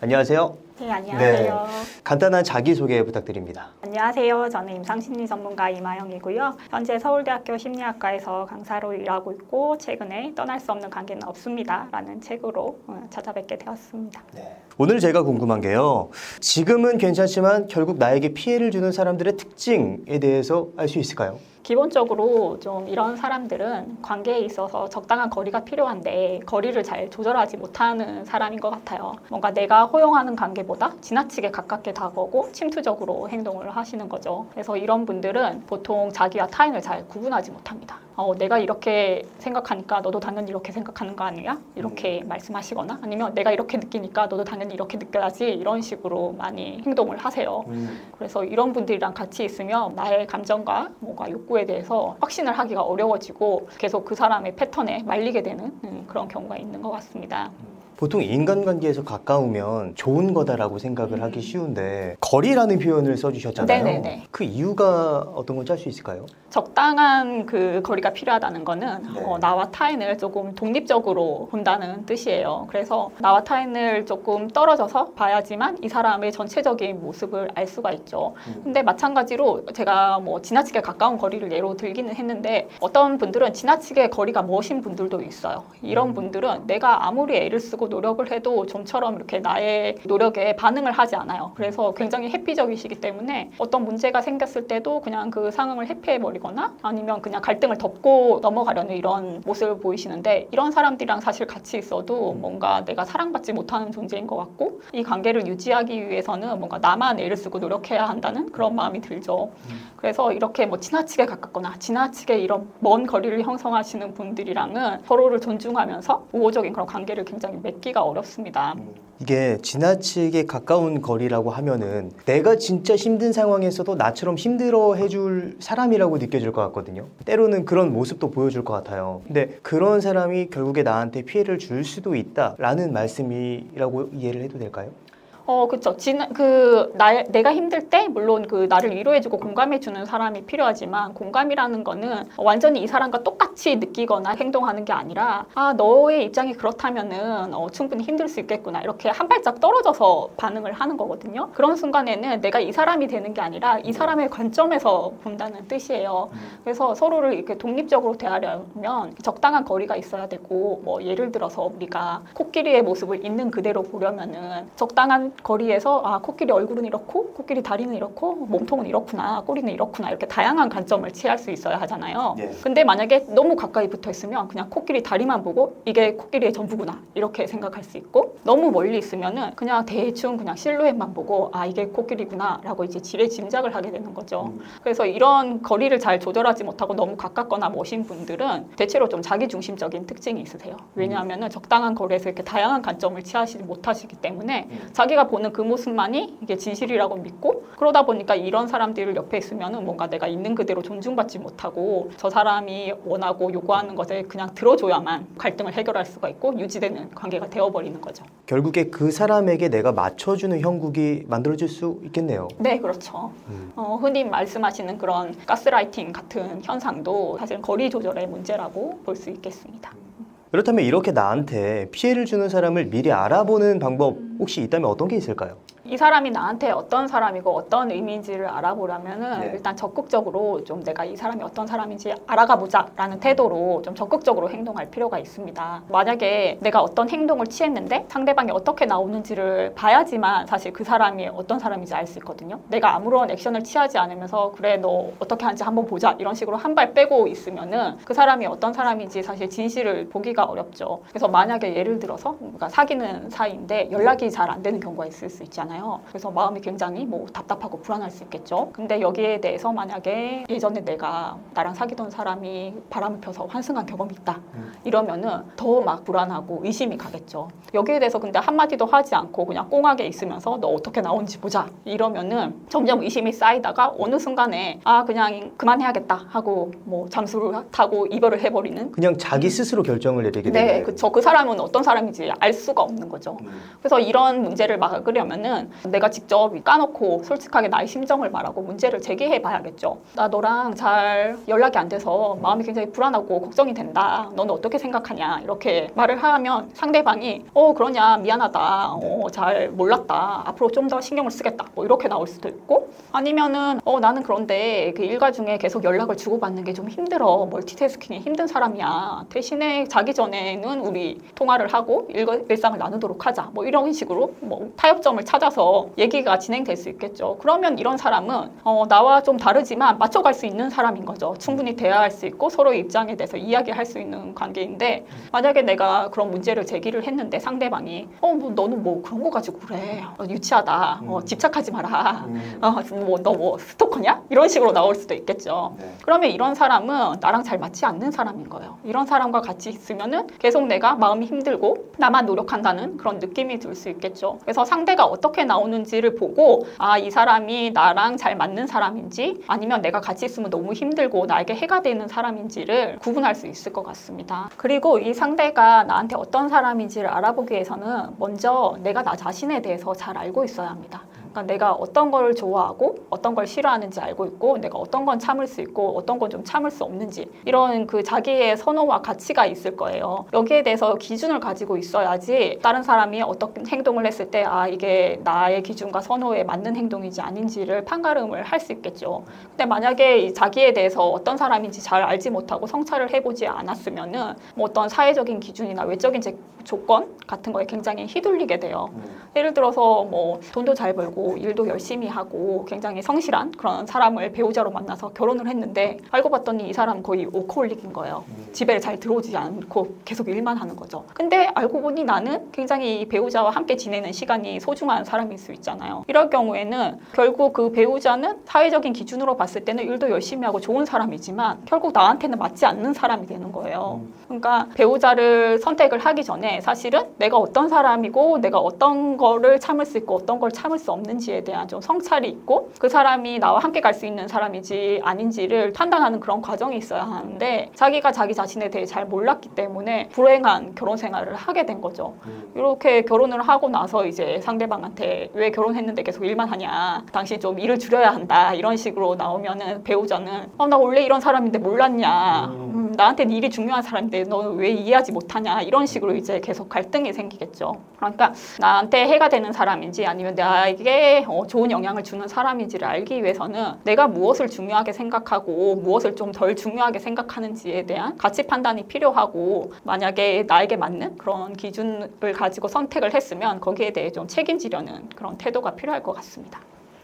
안녕하세요. 네, 안녕하세요. 간단한 자기소개 부탁드립니다. 안녕하세요. 저는 임상심리 전문가 이마영이고요. 현재 서울대학교 심리학과에서 강사로 일하고 있고 최근에 떠날 수 없는 관계는 없습니다. 라는 책으로 찾아뵙게 되었습니다. 오늘 제가 궁금한 게요. 지금은 괜찮지만 결국 나에게 피해를 주는 사람들의 특징에 대해서 알 수 있을까요? 기본적으로 좀 이런 사람들은 관계에 있어서 적당한 거리가 필요한데 거리를 잘 조절하지 못하는 사람인 것 같아요. 뭔가 내가 허용하는 관계보다 지나치게 가깝게 다가오고 침투적으로 행동을 하시는 거죠. 그래서 이런 분들은 보통 자기와 타인을 잘 구분하지 못합니다. 내가 이렇게 생각하니까 너도 당연히 이렇게 생각하는 거 아니야? 이렇게 말씀하시거나 아니면 내가 이렇게 느끼니까 너도 당연히 이렇게 느껴야지 이런 식으로 많이 행동을 하세요. 그래서 이런 분들이랑 같이 있으면 나의 감정과 뭔가 욕구에 대해서 확신을 하기가 어려워지고 계속 그 사람의 패턴에 말리게 되는 그런 경우가 있는 것 같습니다. 보통 인간관계에서 가까우면 좋은 거다라고 생각을 하기 쉬운데 거리라는 표현을 써주셨잖아요. 네네네. 그 이유가 어떤 건지 알 수 있을까요? 적당한 그 거리가 필요하다는 거는 네. 나와 타인을 조금 독립적으로 본다는 뜻이에요. 그래서 나와 타인을 조금 떨어져서 봐야지만 이 사람의 전체적인 모습을 알 수가 있죠. 근데 마찬가지로 제가 뭐 지나치게 가까운 거리를 예로 들기는 했는데 어떤 분들은 지나치게 거리가 먼신 분들도 있어요. 이런 분들은 내가 아무리 애를 쓰고 노력을 해도 좀처럼 이렇게 나의 노력에 반응을 하지 않아요. 그래서 굉장히 회피적이시기 때문에 어떤 문제가 생겼을 때도 그냥 그 상황을 회피해버리거나 아니면 그냥 갈등을 덮고 넘어가려는 이런 모습을 보이시는데 이런 사람들이랑 사실 같이 있어도 뭔가 내가 사랑받지 못하는 존재인 것 같고 이 관계를 유지하기 위해서는 뭔가 나만 애를 쓰고 노력해야 한다는 그런 마음이 들죠. 그래서 이렇게 뭐 지나치게 가깝거나 지나치게 이런 먼 거리를 형성하시는 분들이랑은 서로를 존중하면서 우호적인 그런 관계를 굉장히 맺기가 어렵습니다. 이게 지나치게 가까운 거리라고 하면은 내가 진짜 힘든 상황에서도 나처럼 힘들어 해줄 사람이라고 느껴질 것 같거든요. 때로는 그런 모습도 보여줄 것 같아요. 근데 그런 사람이 결국에 나한테 피해를 줄 수도 있다라는 말씀이라고 이해를 해도 될까요? 그쵸. 내가 힘들 때, 물론 그 나를 위로해주고 공감해주는 사람이 필요하지만, 공감이라는 거는 완전히 이 사람과 똑같이 느끼거나 행동하는 게 아니라, 너의 입장이 그렇다면은, 충분히 힘들 수 있겠구나. 이렇게 한 발짝 떨어져서 반응을 하는 거거든요. 그런 순간에는 내가 이 사람이 되는 게 아니라, 이 사람의 관점에서 본다는 뜻이에요. 그래서 서로를 이렇게 독립적으로 대하려면 적당한 거리가 있어야 되고, 뭐, 예를 들어서 우리가 코끼리의 모습을 있는 그대로 보려면은, 적당한 거리에서 코끼리 얼굴은 이렇고 코끼리 다리는 이렇고 몸통은 이렇구나 꼬리는 이렇구나 이렇게 다양한 관점을 취할 수 있어야 하잖아요. 근데 만약에 너무 가까이 붙어 있으면 그냥 코끼리 다리만 보고 이게 코끼리의 전부구나 이렇게 생각할 수 있고 너무 멀리 있으면은 그냥 대충 그냥 실루엣만 보고 이게 코끼리구나 라고 이제 지레 짐작을 하게 되는 거죠. 그래서 이런 거리를 잘 조절하지 못하고 너무 가깝거나 멋진 분들은 대체로 좀 자기중심적인 특징이 있으세요. 왜냐하면은 적당한 거리에서 이렇게 다양한 관점을 취하시지 못하시기 때문에 자기가 보는 그 모습만이 이게 진실이라고 믿고 그러다 보니까 이런 사람들을 옆에 있으면은 뭔가 내가 있는 그대로 존중받지 못하고 저 사람이 원하고 요구하는 것을 그냥 들어줘야만 갈등을 해결할 수가 있고 유지되는 관계가 되어버리는 거죠. 결국에 그 사람에게 내가 맞춰주는 형국이 만들어질 수 있겠네요. 네, 그렇죠. 흔히 말씀하시는 그런 가스라이팅 같은 현상도 사실 거리 조절의 문제라고 볼 수 있겠습니다. 그렇다면 이렇게 나한테 피해를 주는 사람을 미리 알아보는 방법 혹시 있다면 어떤 게 있을까요? 이 사람이 나한테 어떤 사람이고 어떤 의미인지를 알아보려면은 일단 적극적으로 좀 내가 이 사람이 어떤 사람인지 알아가 보자라는 태도로 좀 적극적으로 행동할 필요가 있습니다. 만약에 내가 어떤 행동을 취했는데 상대방이 어떻게 나오는지를 봐야지만 사실 그 사람이 어떤 사람인지 알 수 있거든요. 내가 아무런 액션을 취하지 않으면서 그래 너 어떻게 하는지 한번 보자 이런 식으로 한 발 빼고 있으면은 그 사람이 어떤 사람인지 사실 진실을 보기가 어렵죠. 그래서 만약에 예를 들어서 뭔가 사귀는 사이인데 연락이 잘 안 되는 경우가 있을 수 있잖아요. 그래서 마음이 굉장히 뭐 답답하고 불안할 수 있겠죠. 근데 여기에 대해서 만약에 예전에 내가 나랑 사귀던 사람이 바람을 펴서 환승한 경험이 있다. 이러면은 더 막 불안하고 의심이 가겠죠. 여기에 대해서 근데 한마디도 하지 않고 그냥 꽁하게 있으면서 너 어떻게 나오는지 보자. 이러면은 점점 의심이 쌓이다가 어느 순간에 그냥 그만해야겠다 하고 뭐 잠수를 타고 이별을 해버리는 그냥 자기 스스로 결정을 내리게 되는 네, 그렇죠. 그 사람은 어떤 사람인지 알 수가 없는 거죠. 그래서 이런 문제를 막으려면은 그러면은 내가 직접 까놓고 솔직하게 나의 심정을 말하고 문제를 제기해 봐야겠죠. 나 너랑 잘 연락이 안 돼서 마음이 굉장히 불안하고 걱정이 된다. 너는 어떻게 생각하냐? 이렇게 말을 하면 상대방이 그러냐, 미안하다, 잘 몰랐다, 앞으로 좀 더 신경을 쓰겠다, 뭐 이렇게 나올 수도 있고, 아니면은 나는 그런데 그 일과 중에 계속 연락을 주고받는 게 좀 힘들어, 멀티태스킹이 힘든 사람이야, 대신에 자기 전에는 우리 통화를 하고 일상을 나누도록 하자, 뭐 이런 식으로 뭐 타협점을 찾아서 얘기가 진행될 수 있겠죠. 그러면 이런 사람은 나와 좀 다르지만 맞춰갈 수 있는 사람인 거죠. 충분히 대화할 수 있고 서로의 입장에 대해서 이야기할 수 있는 관계인데, 만약에 내가 그런 문제를 제기를 했는데 상대방이 너는 뭐 그런 거 가지고 그래, 유치하다, 집착하지 마라, 너 뭐 스토커냐? 이런 식으로 나올 수도 있겠죠. 네. 그러면 이런 사람은 나랑 잘 맞지 않는 사람인 거예요. 이런 사람과 같이 있으면은 계속 내가 마음이 힘들고 나만 노력한다는 그런 느낌이 들 수 있겠죠. 그래서 상대가 어떻게 나오는지를 보고 이 사람이 나랑 잘 맞는 사람인지 아니면 내가 같이 있으면 너무 힘들고 나에게 해가 되는 사람인지를 구분할 수 있을 것 같습니다. 그리고 이 상대가 나한테 어떤 사람인지를 알아보기 위해서는 먼저 내가 나 자신에 대해서 잘 알고 있어야 합니다. 그러니까 내가 어떤 걸 좋아하고 어떤 걸 싫어하는지 알고 있고, 내가 어떤 건 참을 수 있고 어떤 건 좀 참을 수 없는지, 이런 그 자기의 선호와 가치가 있을 거예요. 여기에 대해서 기준을 가지고 있어야지 다른 사람이 어떤 행동을 했을 때 이게 나의 기준과 선호에 맞는 행동인지 아닌지를 판가름을 할 수 있겠죠. 근데 만약에 자기에 대해서 어떤 사람인지 잘 알지 못하고 성찰을 해보지 않았으면은 뭐 어떤 사회적인 기준이나 외적인 조건 같은 거에 굉장히 휘둘리게 돼요. 예를 들어서 뭐 돈도 잘 벌고 일도 열심히 하고 굉장히 성실한 그런 사람을 배우자로 만나서 결혼을 했는데, 알고 봤더니 이 사람 거의 워커홀릭인 거예요. 집에 잘 들어오지 않고 계속 일만 하는 거죠. 근데 알고 보니 나는 굉장히 이 배우자와 함께 지내는 시간이 소중한 사람일 수 있잖아요. 이럴 경우에는 결국 그 배우자는 사회적인 기준으로 봤을 때는 일도 열심히 하고 좋은 사람이지만 결국 나한테는 맞지 않는 사람이 되는 거예요. 그러니까 배우자를 선택을 하기 전에 사실은 내가 어떤 사람이고 내가 어떤 거를 참을 수 있고 어떤 걸 참을 수 없는지에 대한 좀 성찰이 있고, 그 사람이 나와 함께 갈 수 있는 사람인지 아닌지를 판단하는 그런 과정이 있어야 하는데, 자기가 자기 자신에 대해 잘 몰랐기 때문에 불행한 결혼 생활을 하게 된 거죠. 이렇게 결혼을 하고 나서 이제 상대방한테 왜 결혼했는데 계속 일만 하냐, 당신 좀 일을 줄여야 한다, 이런 식으로 나오면은 배우자는 나 원래 이런 사람인데 몰랐냐, 나한테는 일이 중요한 사람인데 너는 왜 이해하지 못하냐, 이런 식으로 이제 계속 갈등이 생기겠죠. 그러니까 나한테 해가 되는 사람인지 아니면 나에게 좋은 영향을 주는 사람인지를 알기 위해서는 내가 무엇을 중요하게 생각하고 무엇을 좀 덜 중요하게 생각하는지에 대한 가치 판단이 필요하고, 만약에 나에게 맞는 그런 기준을 가지고 선택을 했으면 거기에 대해 좀 책임지려는 그런 태도가 필요할 것 같습니다.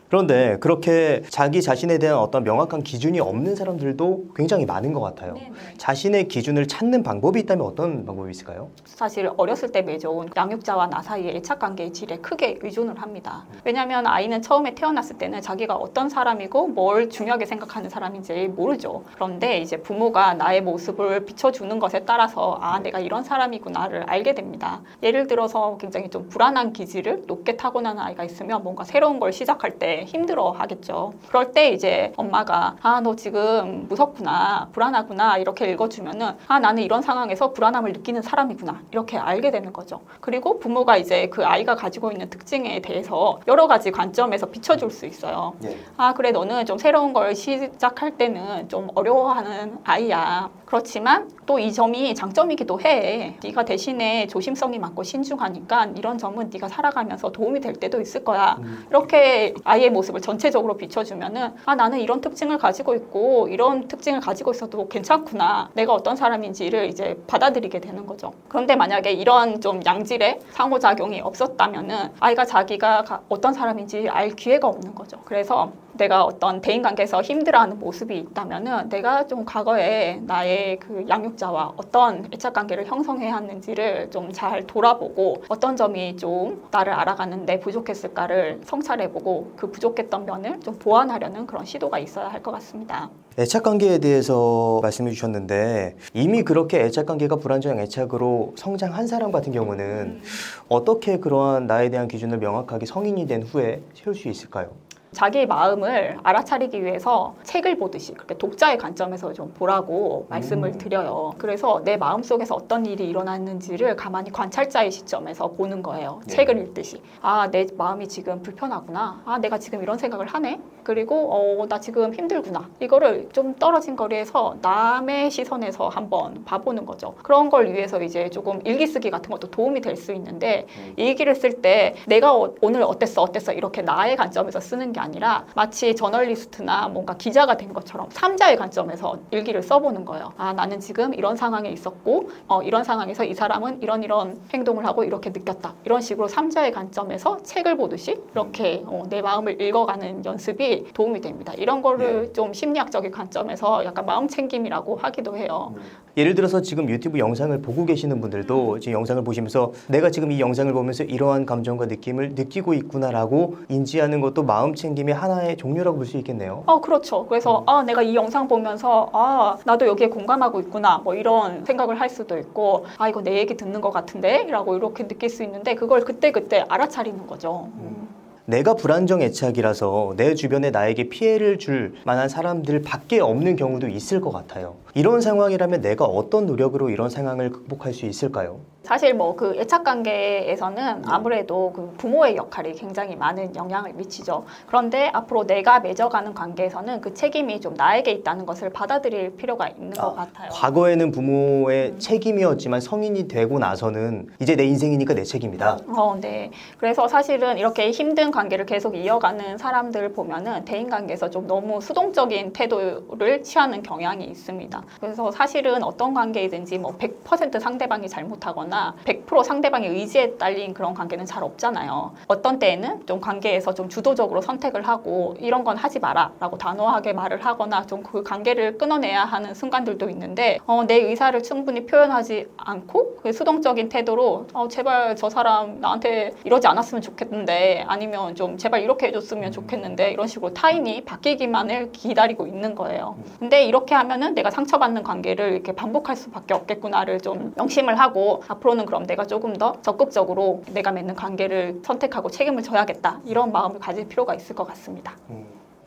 그런데 그렇게 자기 자신에 대한 어떤 명확한 기준이 없는 사람들도 굉장히 많은 것 같아요. 네네. 자신의 기준을 찾는 방법이 있다면 어떤 방법이 있을까요? 사실 어렸을 때 맺어온 양육자와 나 사이의 애착관계의 질에 크게 의존을 합니다. 왜냐하면 아이는 처음에 태어났을 때는 자기가 어떤 사람이고 뭘 중요하게 생각하는 사람인지 모르죠. 그런데 이제 부모가 나의 모습을 비춰주는 것에 따라서 내가 이런 사람이구나를 알게 됩니다. 예를 들어서 굉장히 좀 불안한 기질을 높게 타고난 아이가 있으면 뭔가 새로운 걸 시작할 때 힘들어 하겠죠. 그럴 때 이제 엄마가 너 지금 무섭구나, 불안하구나 이렇게 읽어주면은 나는 이런 상황에서 불안함을 느끼는 사람이구나 이렇게 알게 되는 거죠. 그리고 부모가 이제 그 아이가 가지고 있는 특징에 대해서 여러 가지 관점에서 비춰줄 수 있어요. 네. 그래, 너는 좀 새로운 걸 시작할 때는 좀 어려워하는 아이야. 그렇지만 또 이 점이 장점이기도 해. 네가 대신에 조심성이 많고 신중하니까 이런 점은 네가 살아가면서 도움이 될 때도 있을 거야. 이렇게 아이의 모습을 전체적으로 비춰주면은 나는 이런 특징을 가지고 있고 이런 특징을 가지고 있어도 괜찮구나, 내가 어떤 사람인지를 이제 받아들이게 되는 거죠. 그런데 만약에 이런 좀 양질의 상호작용이 없었다면은 아이가 자기가 어떤 사람인지 알 기회가 없는 거죠. 그래서 내가 어떤 대인관계에서 힘들어하는 모습이 있다면은 내가 좀 과거에 나의 그 양육자와 어떤 애착관계를 형성해야 하는지를 좀 잘 돌아보고, 어떤 점이 좀 나를 알아가는데 부족했을까를 성찰해보고 그 부족했던 면을 좀 보완하려는 그런 시도가 있어야 할 것 같습니다. 애착관계에 대해서 말씀해 주셨는데, 이미 그렇게 애착관계가 불안정 애착으로 성장한 사람 같은 경우는 어떻게 그러한 나에 대한 기준을 명확하게 성인이 된 후에 세울 수 있을까요? 자기 마음을 알아차리기 위해서 책을 보듯이 그렇게 독자의 관점에서 좀 보라고 말씀을 드려요. 그래서 내 마음속에서 어떤 일이 일어났는지를 가만히 관찰자의 시점에서 보는 거예요. 네. 책을 읽듯이. 아, 내 마음이 지금 불편하구나. 아, 내가 지금 이런 생각을 하네. 그리고 나 지금 힘들구나. 이거를 좀 떨어진 거리에서 남의 시선에서 한번 봐보는 거죠. 그런 걸 위해서 이제 조금 일기 쓰기 같은 것도 도움이 될 수 있는데 일기를 쓸 때 내가 오늘 어땠어 이렇게 나의 관점에서 쓰는 게 아니라 마치 저널리스트나 뭔가 기자가 된 것처럼 3자의 관점에서 일기를 써보는 거예요. 아, 나는 지금 이런 상황에 있었고 이런 상황에서 이 사람은 이런 행동을 하고 이렇게 느꼈다. 이런 식으로 3자의 관점에서 책을 보듯이 이렇게 내 마음을 읽어가는 연습이 도움이 됩니다. 이런 거를 좀 심리학적인 관점에서 약간 마음 챙김이라고 하기도 해요. 예를 들어서 지금 유튜브 영상을 보고 계시는 분들도 지금 영상을 보시면서 내가 지금 이 영상을 보면서 이러한 감정과 느낌을 느끼고 있구나라고 인지하는 것도 마음 챙김의 하나의 종류라고 볼 수 있겠네요. 그렇죠. 그래서 내가 이 영상 보면서 나도 여기에 공감하고 있구나 뭐 이런 생각을 할 수도 있고 이거 내 얘기 듣는 것 같은데 라고 이렇게 느낄 수 있는데 그걸 그때그때 알아차리는 거죠. 내가 불안정 애착이라서 내 주변에 나에게 피해를 줄 만한 사람들 밖에 없는 경우도 있을 것 같아요. 이런 상황이라면 내가 어떤 노력으로 이런 상황을 극복할 수 있을까요? 사실 뭐 그 애착 관계에서는 아무래도 그 부모의 역할이 굉장히 많은 영향을 미치죠. 그런데 앞으로 내가 맺어가는 관계에서는 그 책임이 좀 나에게 있다는 것을 받아들일 필요가 있는 것 같아요. 과거에는 부모의 책임이었지만 성인이 되고 나서는 이제 내 인생이니까 내 책임이다. 네. 그래서 사실은 이렇게 힘든 관계를 계속 이어가는 사람들을 보면은 대인관계에서 좀 너무 수동적인 태도를 취하는 경향이 있습니다. 그래서 사실은 어떤 관계이든지 뭐 100% 상대방이 잘못하거나 100% 상대방의 의지에 딸린 그런 관계는 잘 없잖아요. 어떤 때에는 좀 관계에서 좀 주도적으로 선택을 하고 이런 건 하지 마라 라고 단호하게 말을 하거나 좀 그 관계를 끊어내야 하는 순간들도 있는데 내 의사를 충분히 표현하지 않고 그 수동적인 태도로 제발 저 사람 나한테 이러지 않았으면 좋겠는데 아니면 좀 제발 이렇게 해줬으면 좋겠는데 이런 식으로 타인이 바뀌기만을 기다리고 있는 거예요. 근데 이렇게 하면은 내가 상처받는 관계를 이렇게 반복할 수밖에 없겠구나를 좀 명심을 하고 앞으로는 그럼 내가 조금 더 적극적으로 내가 맺는 관계를 선택하고 책임을 져야겠다 이런 마음을 가질 필요가 있을 것 같습니다.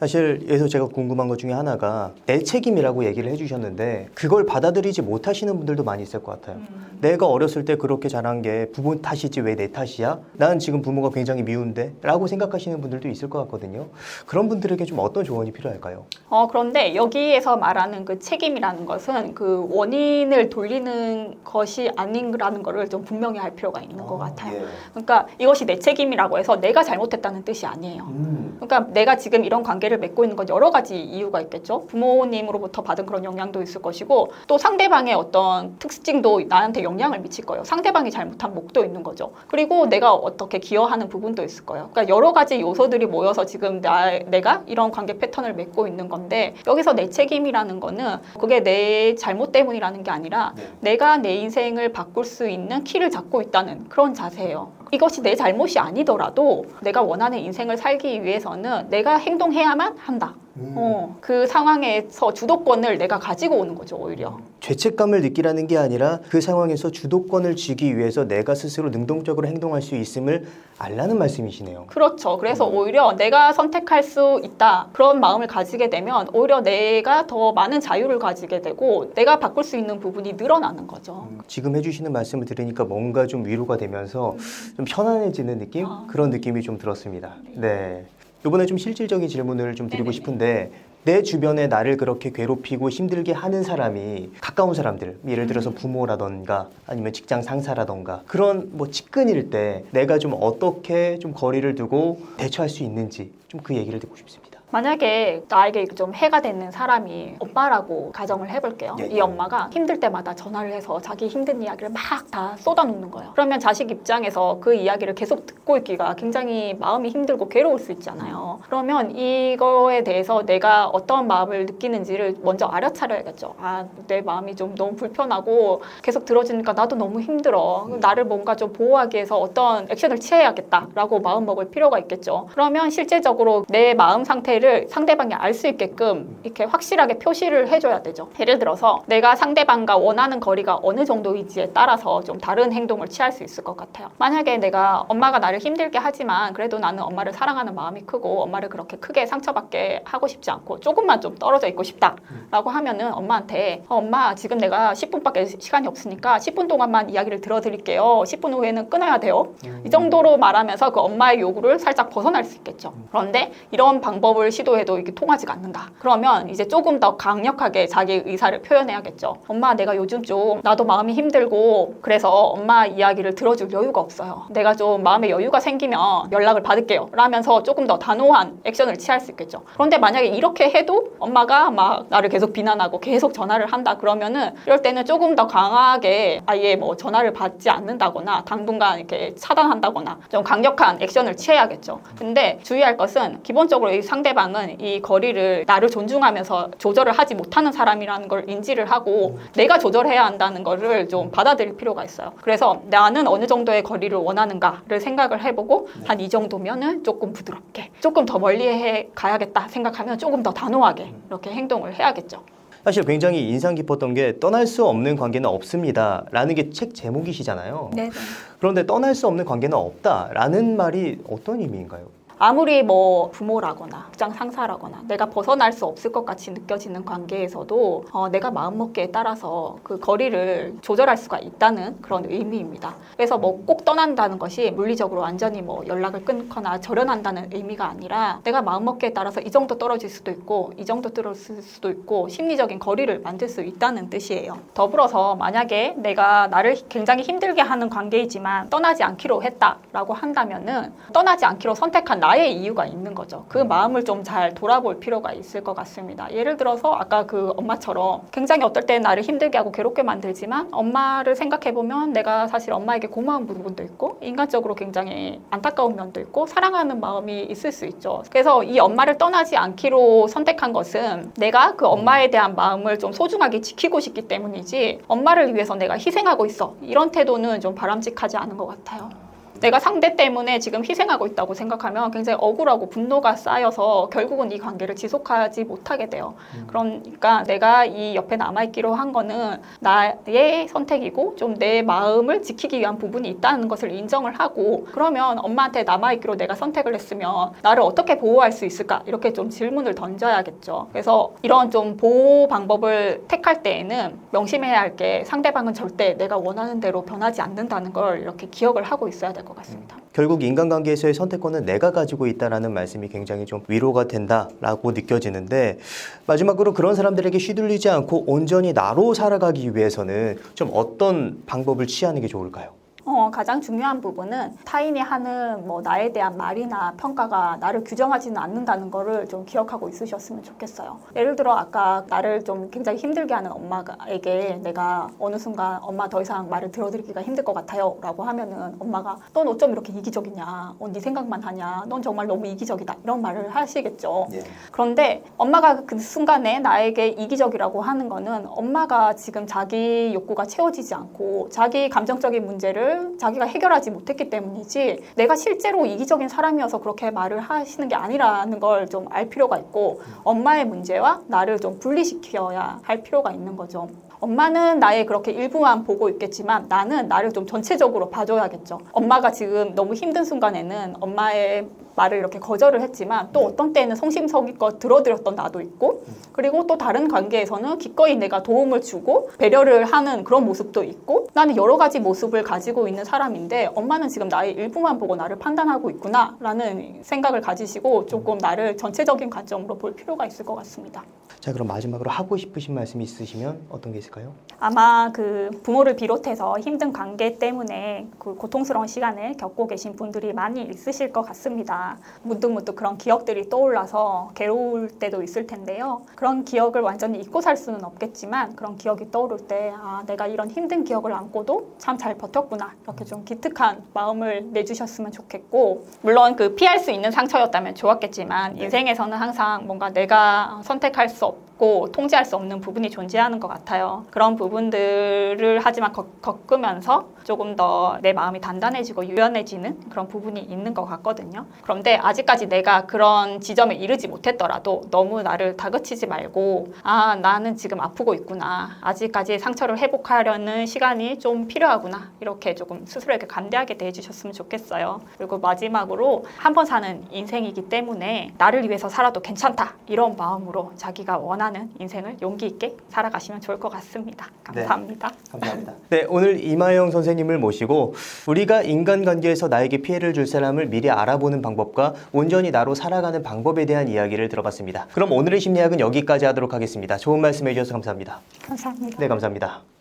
사실 여기서 제가 궁금한 것 중에 하나가 내 책임이라고 얘기를 해주셨는데 그걸 받아들이지 못하시는 분들도 많이 있을 것 같아요. 내가 어렸을 때 그렇게 자란 게 부모 탓이지 왜 내 탓이야? 난 지금 부모가 굉장히 미운데? 라고 생각하시는 분들도 있을 것 같거든요. 그런 분들에게 좀 어떤 조언이 필요할까요? 그런데 여기에서 말하는 그 책임이라는 것은 그 원인을 돌리는 것이 아닌라는 거를 좀 분명히 할 필요가 있는 것 같아요. 그러니까 이것이 내 책임이라고 해서 내가 잘못했다는 뜻이 아니에요. 그러니까 내가 지금 이런 관계를 맺고 있는 건 여러 가지 이유가 있겠죠. 부모님으로부터 받은 그런 영향도 있을 것이고 또 상대방의 어떤 특징도 나한테 영향을 미칠 거예요. 상대방이 잘못한 목도 있는 거죠. 그리고 내가 어떻게 기여하는 부분도 있을 거예요. 그러니까 여러 가지 요소들이 모여서 지금 내가 이런 관계 패턴을 맺고 있는 건데 여기서 내 책임이라는 거는 그게 내 잘못 때문이라는 게 아니라 내가 내 인생을 바꿀 수 있는 키를 잡고 있다는 그런 자세예요. 이것이 내 잘못이 아니더라도 내가 원하는 인생을 살기 위해서는 내가 행동해야만 한다. 그 상황에서 주도권을 내가 가지고 오는 거죠, 오히려. 죄책감을 느끼라는 게 아니라 그 상황에서 주도권을 쥐기 위해서 내가 스스로 능동적으로 행동할 수 있음을 알라는 말씀이시네요. 그렇죠. 그래서 오히려 내가 선택할 수 있다. 그런 마음을 가지게 되면 오히려 내가 더 많은 자유를 가지게 되고 내가 바꿀 수 있는 부분이 늘어나는 거죠. 지금 해주시는 말씀을 들으니까 뭔가 좀 위로가 되면서 좀 편안해지는 느낌? 그런 느낌이 좀 들었습니다. 네. 이번에 좀 실질적인 질문을 좀 드리고 싶은데 내 주변에 나를 그렇게 괴롭히고 힘들게 하는 사람이 가까운 사람들, 예를 들어서 부모라던가 아니면 직장 상사라던가 그런 뭐 측근일 때 내가 좀 어떻게 좀 거리를 두고 대처할 수 있는지 좀 그 얘기를 듣고 싶습니다. 만약에 나에게 좀 해가 되는 사람이 오빠라고 가정을 해볼게요. 예, 이 엄마가 힘들 때마다 전화를 해서 자기 힘든 이야기를 막 다 쏟아놓는 거예요. 그러면 자식 입장에서 그 이야기를 계속 듣고 있기가 굉장히 마음이 힘들고 괴로울 수 있잖아요. 그러면 이거에 대해서 내가 어떤 마음을 느끼는지를 먼저 알아차려야겠죠. 내 마음이 좀 너무 불편하고 계속 들어주니까 나도 너무 힘들어. 나를 뭔가 좀 보호하기 위해서 어떤 액션을 취해야겠다라고 마음먹을 필요가 있겠죠. 그러면 실제적으로 내 마음 상태 상태를 상대방이 알 수 있게끔 이렇게 확실하게 표시를 해줘야 되죠. 예를 들어서 내가 상대방과 원하는 거리가 어느 정도인지에 따라서 좀 다른 행동을 취할 수 있을 것 같아요. 만약에 내가 엄마가 나를 힘들게 하지만 그래도 나는 엄마를 사랑하는 마음이 크고 엄마를 그렇게 크게 상처받게 하고 싶지 않고 조금만 좀 떨어져 있고 싶다라고 하면은 엄마한테 엄마 지금 내가 10분밖에 시간이 없으니까 10분 동안만 이야기를 들어드릴게요. 10분 후에는 끊어야 돼요. 이 정도로 말하면서 그 엄마의 요구를 살짝 벗어날 수 있겠죠. 그런데 이런 방법을 시도해도 이게 통하지가 않는다. 그러면 이제 조금 더 강력하게 자기 의사를 표현해야겠죠. 엄마 내가 요즘 좀 나도 마음이 힘들고 그래서 엄마 이야기를 들어줄 여유가 없어요. 내가 좀 마음의 여유가 생기면 연락을 받을게요. 라면서 조금 더 단호한 액션을 취할 수 있겠죠. 그런데 만약에 이렇게 해도 엄마가 막 나를 계속 비난하고 계속 전화를 한다 그러면은 이럴 때는 조금 더 강하게 아예 뭐 전화를 받지 않는다거나 당분간 이렇게 차단한다거나 좀 강력한 액션을 취해야겠죠. 근데 주의할 것은 기본적으로 이 상대방은 이 거리를 나를 존중하면서 조절을 하지 못하는 사람이라는 걸 인지를 하고 내가 조절해야 한다는 거를 좀 받아들일 필요가 있어요. 그래서 나는 어느 정도의 거리를 원하는가를 생각을 해보고 한 이 정도면은 조금 부드럽게 조금 더 멀리 해 가야겠다 생각하면 조금 더 단호하게 이렇게 행동을 해야겠죠. 사실 굉장히 인상 깊었던 게 떠날 수 없는 관계는 없습니다 라는 게 책 제목이시잖아요. 네. 그런데 떠날 수 없는 관계는 없다 라는 말이 어떤 의미인가요? 아무리 뭐 부모라거나 직장 상사라거나 내가 벗어날 수 없을 것 같이 느껴지는 관계에서도 내가 마음먹기에 따라서 그 거리를 조절할 수가 있다는 그런 의미입니다. 그래서 뭐 꼭 떠난다는 것이 물리적으로 완전히 뭐 연락을 끊거나 절연한다는 의미가 아니라 내가 마음먹기에 따라서 이 정도 떨어질 수도 있고 이 정도 떨어질 수도 있고 심리적인 거리를 만들 수 있다는 뜻이에요. 더불어서 만약에 내가 나를 굉장히 힘들게 하는 관계이지만 떠나지 않기로 했다라고 한다면은 떠나지 않기로 선택한 나의 이유가 있는 거죠. 그 마음을 좀 잘 돌아볼 필요가 있을 것 같습니다. 예를 들어서 아까 그 엄마처럼 굉장히 어떨 때는 나를 힘들게 하고 괴롭게 만들지만 엄마를 생각해보면 내가 사실 엄마에게 고마운 부분도 있고 인간적으로 굉장히 안타까운 면도 있고 사랑하는 마음이 있을 수 있죠. 그래서 이 엄마를 떠나지 않기로 선택한 것은 내가 그 엄마에 대한 마음을 좀 소중하게 지키고 싶기 때문이지 엄마를 위해서 내가 희생하고 있어. 이런 태도는 좀 바람직하지 않은 것 같아요. 내가 상대 때문에 지금 희생하고 있다고 생각하면 굉장히 억울하고 분노가 쌓여서 결국은 이 관계를 지속하지 못하게 돼요. 그러니까 내가 이 옆에 남아있기로 한 거는 나의 선택이고 좀 내 마음을 지키기 위한 부분이 있다는 것을 인정을 하고 그러면 엄마한테 남아있기로 내가 선택을 했으면 나를 어떻게 보호할 수 있을까? 이렇게 좀 질문을 던져야겠죠. 그래서 이런 좀 보호 방법을 택할 때에는 명심해야 할 게 상대방은 절대 내가 원하는 대로 변하지 않는다는 걸 이렇게 기억을 하고 있어야 될 것 같습니다. 결국 인간관계에서의 선택권은 내가 가지고 있다라는 말씀이 굉장히 좀 위로가 된다라고 느껴지는데 마지막으로 그런 사람들에게 휘둘리지 않고 온전히 나로 살아가기 위해서는 좀 어떤 방법을 취하는 게 좋을까요? 가장 중요한 부분은 타인이 하는 뭐 나에 대한 말이나 평가가 나를 규정하지는 않는다는 거를 좀 기억하고 있으셨으면 좋겠어요. 예를 들어 아까 나를 좀 굉장히 힘들게 하는 엄마에게 내가 어느 순간 엄마 더 이상 말을 들어드리기가 힘들 것 같아요 라고 하면은 엄마가 넌 어쩜 이렇게 이기적이냐, 네 생각만 하냐, 넌 정말 너무 이기적이다 이런 말을 하시겠죠. 그런데 엄마가 그 순간에 나에게 이기적이라고 하는 거는 엄마가 지금 자기 욕구가 채워지지 않고 자기 감정적인 문제를 자기가 해결하지 못했기 때문이지 내가 실제로 이기적인 사람이어서 그렇게 말을 하시는 게 아니라는 걸 좀 알 필요가 있고 엄마의 문제와 나를 좀 분리시켜야 할 필요가 있는 거죠. 엄마는 나의 그렇게 일부만 보고 있겠지만 나는 나를 좀 전체적으로 봐줘야겠죠. 엄마가 지금 너무 힘든 순간에는 엄마의 말을 이렇게 거절을 했지만 또 어떤 때는 성심성의껏 들어드렸던 나도 있고 그리고 또 다른 관계에서는 기꺼이 내가 도움을 주고 배려를 하는 그런 모습도 있고 나는 여러 가지 모습을 가지고 있는 사람인데 엄마는 지금 나의 일부만 보고 나를 판단하고 있구나 라는 생각을 가지시고 조금 나를 전체적인 관점으로 볼 필요가 있을 것 같습니다. 자, 그럼 마지막으로 하고 싶으신 말씀이 있으시면 어떤 게 있을까요? 아마 그 부모를 비롯해서 힘든 관계 때문에 그 고통스러운 시간을 겪고 계신 분들이 많이 있으실 것 같습니다. 문득문득 그런 기억들이 떠올라서 괴로울 때도 있을 텐데요. 그런 기억을 완전히 잊고 살 수는 없겠지만 그런 기억이 떠오를 때 내가 이런 힘든 기억을 안고도 참 잘 버텼구나 이렇게 좀 기특한 마음을 내주셨으면 좋겠고 물론 그 피할 수 있는 상처였다면 좋았겠지만 인생에서는 항상 뭔가 내가 선택할 수 있고 통제할 수 없는 부분이 존재하는 것 같아요. 그런 부분들을 하지만 겪으면서 조금 더 내 마음이 단단해지고 유연해지는 그런 부분이 있는 것 같거든요. 그런데 아직까지 내가 그런 지점에 이르지 못했더라도 너무 나를 다그치지 말고 아, 나는 지금 아프고 있구나. 아직까지 상처를 회복하려는 시간이 좀 필요하구나. 이렇게 조금 스스로에게 감대하게 대해주셨으면 좋겠어요. 그리고 마지막으로 한 번 사는 인생이기 때문에 나를 위해서 살아도 괜찮다. 이런 마음으로 자기가 원하는 인생을 용기 있게 살아가시면 좋을 것 같습니다. 감사합니다. 감사합니다. 네, 오늘 이마영 선생님을 모시고 우리가 인간관계에서 나에게 피해를 줄 사람을 미리 알아보는 방법과 온전히 나로 살아가는 방법에 대한 이야기를 들어봤습니다. 그럼 오늘의 심리학은 여기까지 하도록 하겠습니다. 좋은 말씀 해주셔서 감사합니다. 감사합니다. 네, 감사합니다.